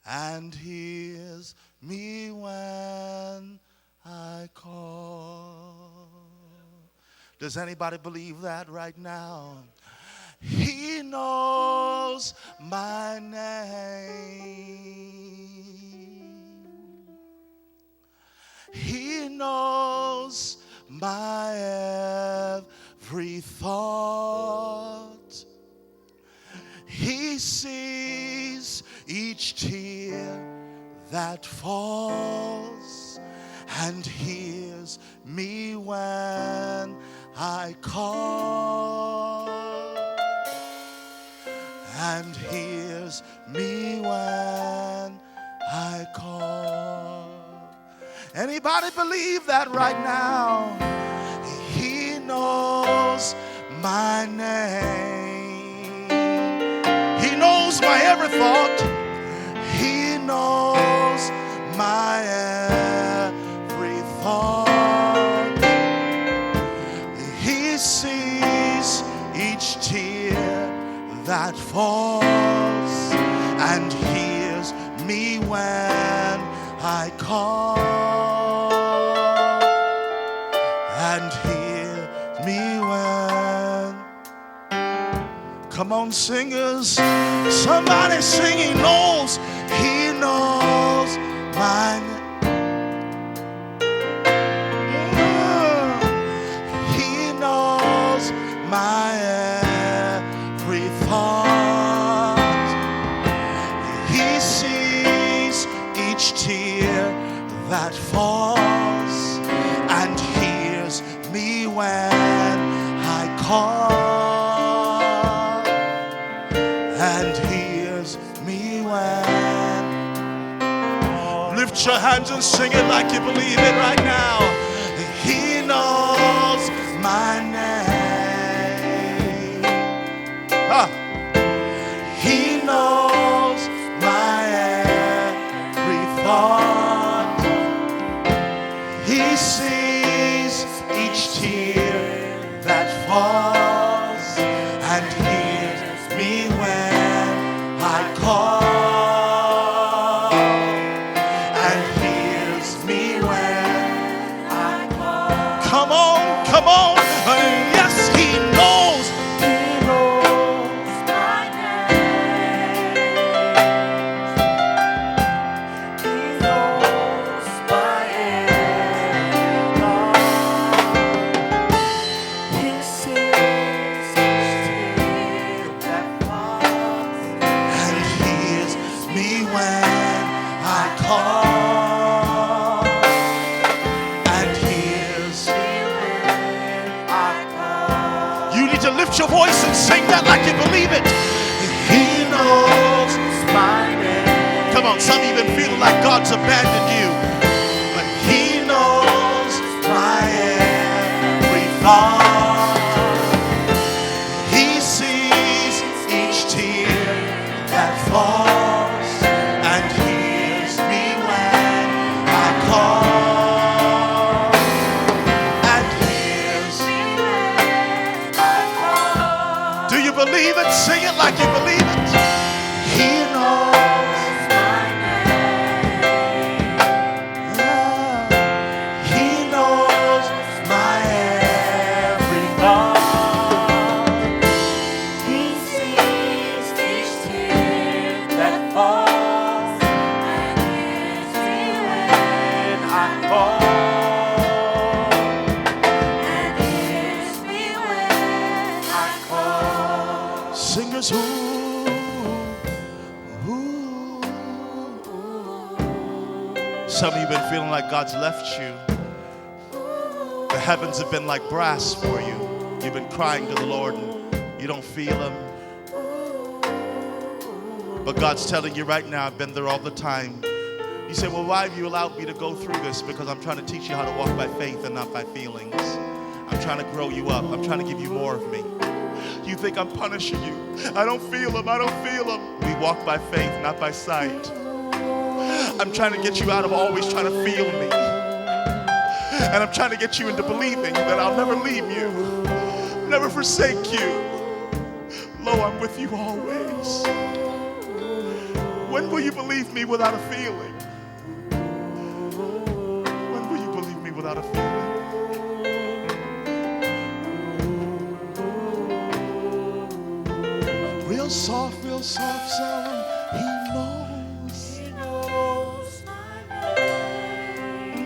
and hears me when I call. Does anybody believe that right now? He knows my name. He knows my every thought. He sees each tear that falls and hears me when I call, and hears me when I call. Anybody believe that right now? He knows my name. He knows my every thought. He knows my every thought. He sees each tear that falls and hears me when I call, and hears me when. Come on, singers, somebody sing. He knows my name. He knows my every thought. He sees each tear that falls and hears me when I call, and hears me when. Lift your hands and sing it like you believe it right now. He knows my name. He knows my every thought. He sees each tear that falls and hears me when I call, and hears me when I call. Come on, come on. Yes, he knows. He knows my name. He knows my every thought. He sees each tear that falls and hears me when I call, and hears me when I call. You need to lift your voice and sing that like you believe it. He knows my name. Come on, some even feel like God's abandoned you, but he knows my every thought. He sees each tear that falls and hears me when I call, and hears me when I call. Do you believe it? Sing it like you believe it. He knows my name. He knows my every thought. He sees each tear that falls and hears me when I call, and hears me when I call. Singers, some of you have been feeling like God's left you. The heavens have been like brass for you. You've been crying to the Lord and you don't feel him. But God's telling you right now, I've been there all the time. You say, well, why have you allowed me to go through this? Because I'm trying to teach you how to walk by faith and not by feelings. I'm trying to grow you up. I'm trying to give you more of me. You think I'm punishing you. I don't feel him. I don't feel him. We walk by faith, not by sight. I'm trying to get you out of always trying to feel me. And I'm trying to get you into believing that I'll never leave you, never forsake you. Lo, I'm with you always. When will you believe me without a feeling? When will you believe me without a feeling? Real soft sound. He knows. He knows my name.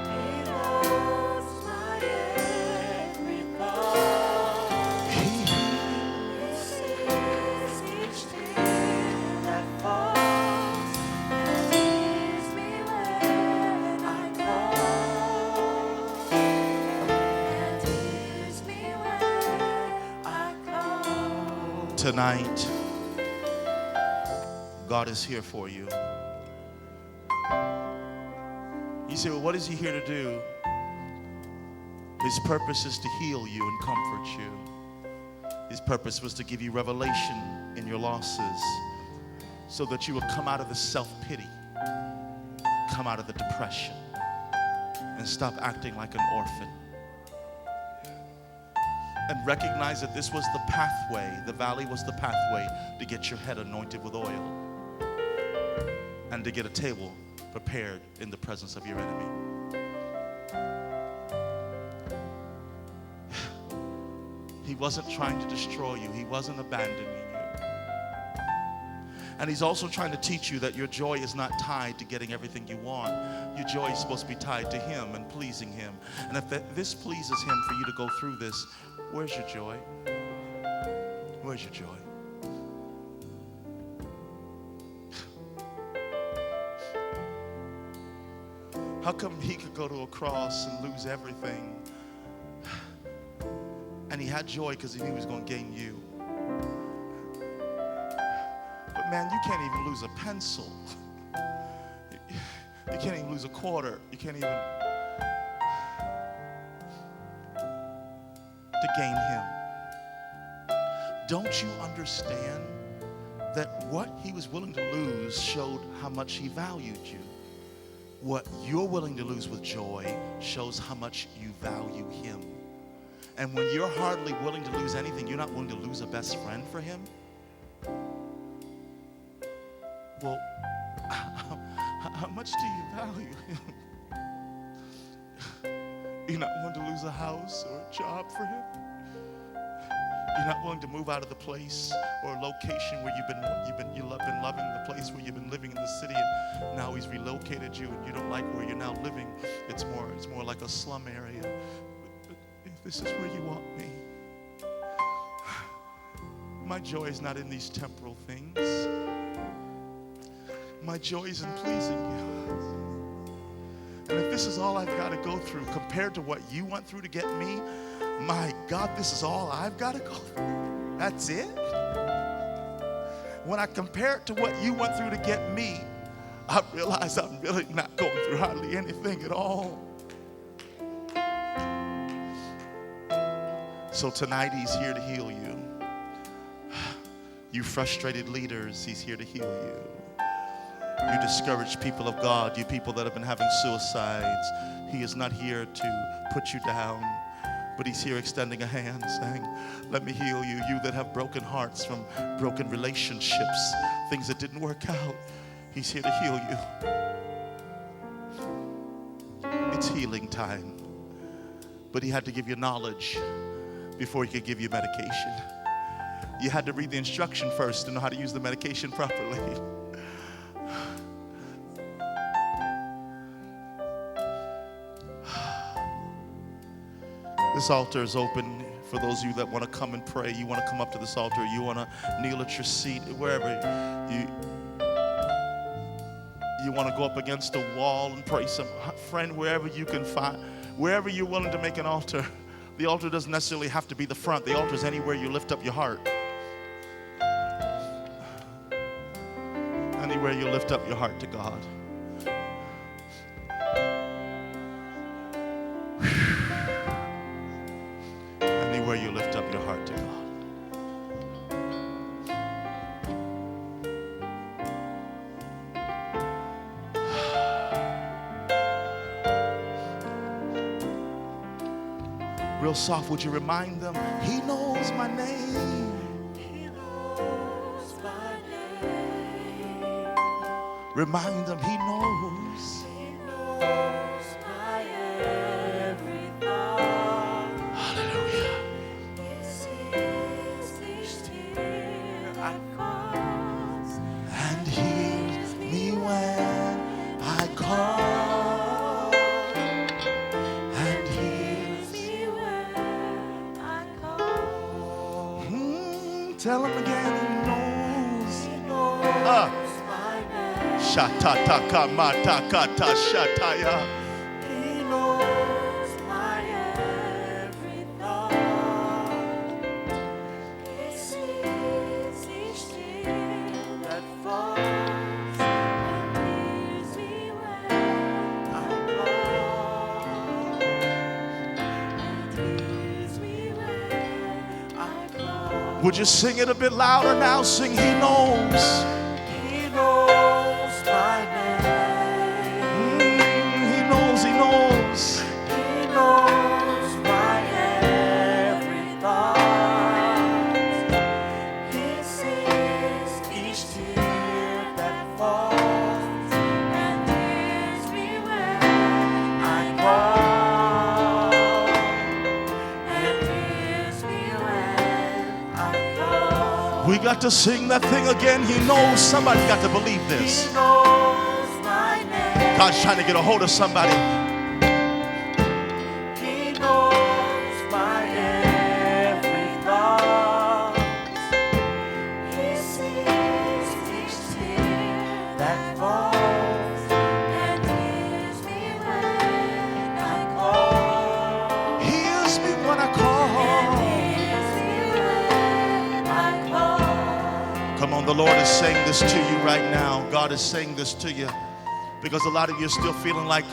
He knows my every thought. He sees each tear that falls and sees me when I call. And hears me when I call. Tonight, God is here for you. You say, well, what is he here to do? His purpose is to heal you and comfort you. His purpose was to give you revelation in your losses so that you would come out of the self-pity, come out of the depression, and stop acting like an orphan. And recognize that this was the pathway, the valley was the pathway to get your head anointed with oil and to get a table prepared in the presence of your enemy. He wasn't trying to destroy you. He wasn't abandoning you. And he's also trying to teach you that your joy is not tied to getting everything you want. Your joy is supposed to be tied to him and pleasing him. And if this pleases him for you to go through this, where's your joy? Where's your joy? How come he could go to a cross and lose everything? And he had joy because he knew he was going to gain you. But man, you can't even lose a pencil. You can't even lose a quarter. You can't even to gain him. Don't you understand that what he was willing to lose showed how much he valued you? What you're willing to lose with joy shows how much you value him. And when you're hardly willing to lose anything, you're not willing to lose a best friend for him? Well, how much do you value him? You're not willing to lose a house or a job for him? You're not willing to move out of the place or location where you've been loving the place where you've been living in the city, and now he's relocated you and you don't like where you're now living. It's more like a slum area. But if this is where you want me, my joy is not in these temporal things. My joy is in pleasing you. And if this is all I've got to go through compared to what you went through to get me, my God, this is all I've got to go through. That's it? When I compare it to what you went through to get me, I realize I'm really not going through hardly anything at all. So tonight he's here to heal you. You frustrated leaders, he's here to heal you. You discouraged people of God, you people that have been having suicides, he is not here to put you down, but he's here extending a hand saying, let me heal you. You that have broken hearts from broken relationships, things that didn't work out, he's here to heal you. It's healing time. But he had to give you knowledge before he could give you medication. You had to read the instruction first to know how to use the medication properly. This altar is open for those of you that want to come and pray. You want to come up to this altar. You want to kneel at your seat, wherever you want to go up against a wall and pray. Some friend, wherever you can find, wherever you're willing to make an altar. The altar doesn't necessarily have to be the front. The altar is anywhere you lift up your heart. Anywhere you lift up your heart to God. Anywhere you lift up your heart to God. Real soft, would you remind them? He knows my name. He knows my Remind them He knows. He knows my every thought. Hallelujah. He sees each tear I cause, And hears me when I call. And hears. me when I call. Tell him again He knows. He knows Ah. my name. Shatataka matakata shataya. He knows my every thought. He sees each tear that falls, and hears me when I call. And hears me when I call. Would you sing it a bit louder now? Sing He knows. He knows my name. He knows, He knows. He knows my every thought. He sees each tear that falls, and hears me when I call. And hears me when I call. We got to sing that thing again. He knows. Somebody got to believe this. He knows my name. God's trying to get a hold of somebody. He knows my every thought. He sees each tear that falls, and hears me when I call. Hears me when I And call. hears me when I call. Come on, the Lord is saying this to you right now. God is saying this to you because a lot of you are still feeling like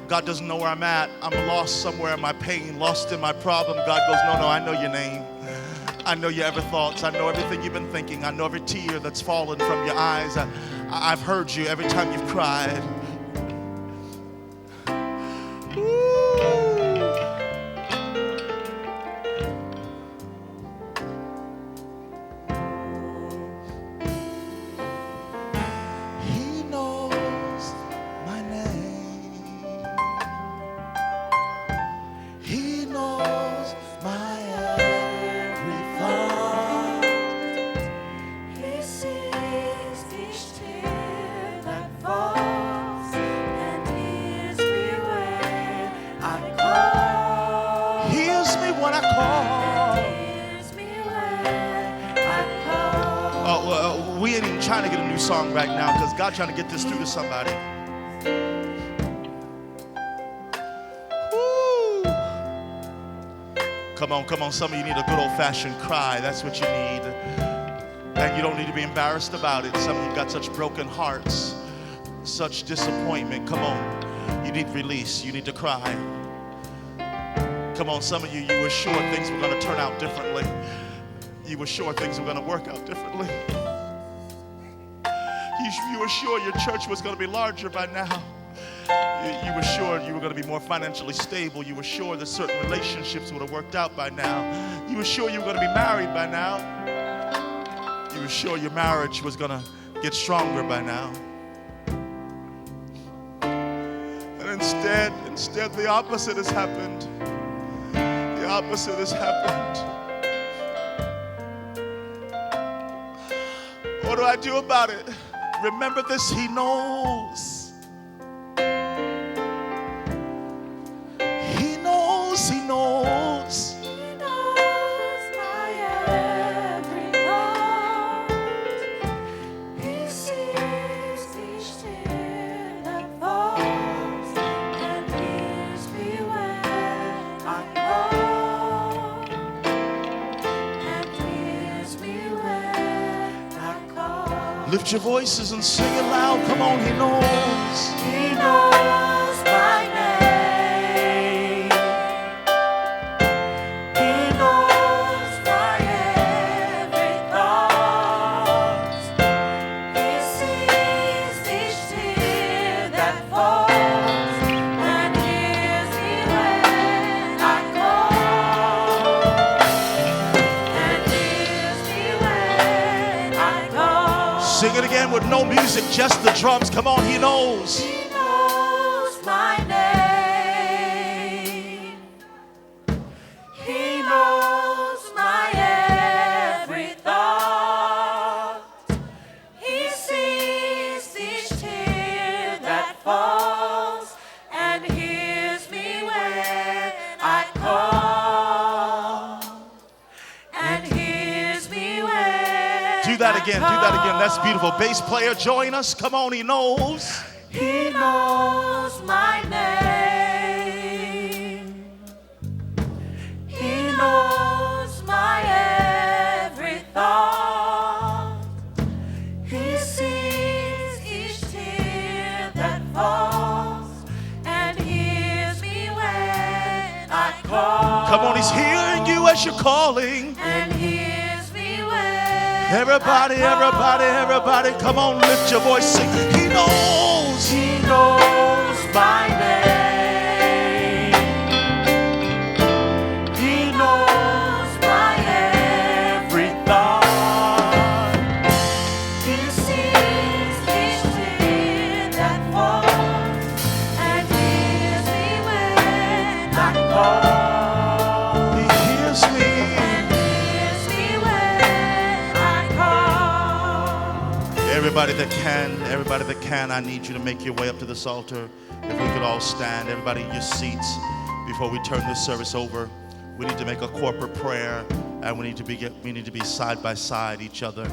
God doesn't know where I'm at. I'm lost somewhere in my pain, lost in my problem. God goes, no, I know your name. I know your every thoughts. I know everything you've been thinking. I know every tear that's fallen from your eyes. I've heard you every time you've cried. He knows my name. He knows my every thought. He sees each tear that falls, and hears me when I call. Hears me when I call. Hears me when I call. Oh, we ain't even trying to get a new song right now because God's trying to get this through to somebody. Woo. Come on. Some of you need a good old-fashioned cry. That's what you need. And you don't need to be embarrassed about it. Some of you got such broken hearts, such disappointment. Come on. You need release. You need to cry. Come on, some of you were sure things were going to turn out differently. You were sure things were going to work out differently. You were sure your church was going to be larger by now. You were sure you were going to be more financially stable. You were sure that certain relationships would have worked out by now. You were sure you were going to be married by now. You were sure your marriage was going to get stronger by now. And instead the opposite has happened. The opposite has happened. What do I do about it? Remember this, He knows. He knows, He knows. He knows my every thought. He sees each tear that falls, and hears me when I call. And hears me when I call. Lift your voices and sing it loud. Come on, He knows. He knows my name. He knows my every thought. He sees each tear that falls, and hears me when I call. And hears me when I call. Sing it again with no music, just the drums. Come on, he knows. He knows my name. He knows my every thought. He sees each tear that falls and hears me when I call. And hears me when Do that again, do that again. That's beautiful. Bass player, join us. Come on, he knows. He knows my name. He knows my every thought. He sees each tear that falls and hears me when I call. Come on, he's hearing you as you're calling. And hears me when Everybody, everybody, everybody, come on, lift your voice, sing. He knows. He knows my name. He knows my every thought. He sees each tear that falls and hears me when I call. He hears me. And hears me when I call. Everybody that can, I need you to make your way up to this altar. If we could all stand, everybody in your seats, before we turn this service over. We need to make a corporate prayer, and we need to be side by side each other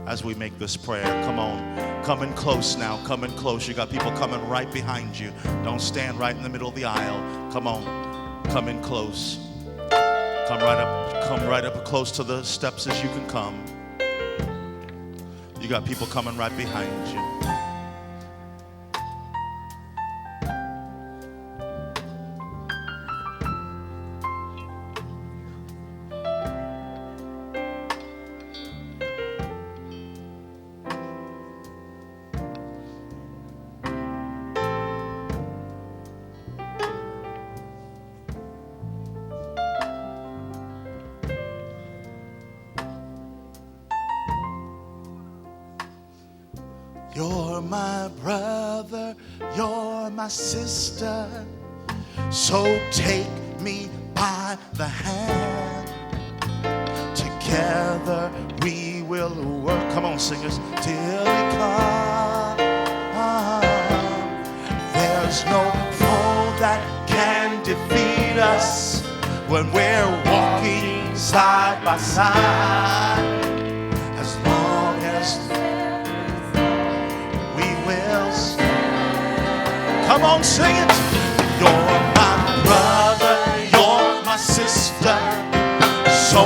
as we make this prayer. Come on, come in close now, come in close. You got people coming right behind you. Don't stand right in the middle of the aisle. Come on, come in close. Come right up close to the steps as you can come. You got people coming right behind you. You're my brother, you're my sister, so take me by the hand. Together we will work, come on singers, till we come. There's no foe that can defeat us when we're walking side by side. As long as come on, sing it. You're my brother, you're my sister, so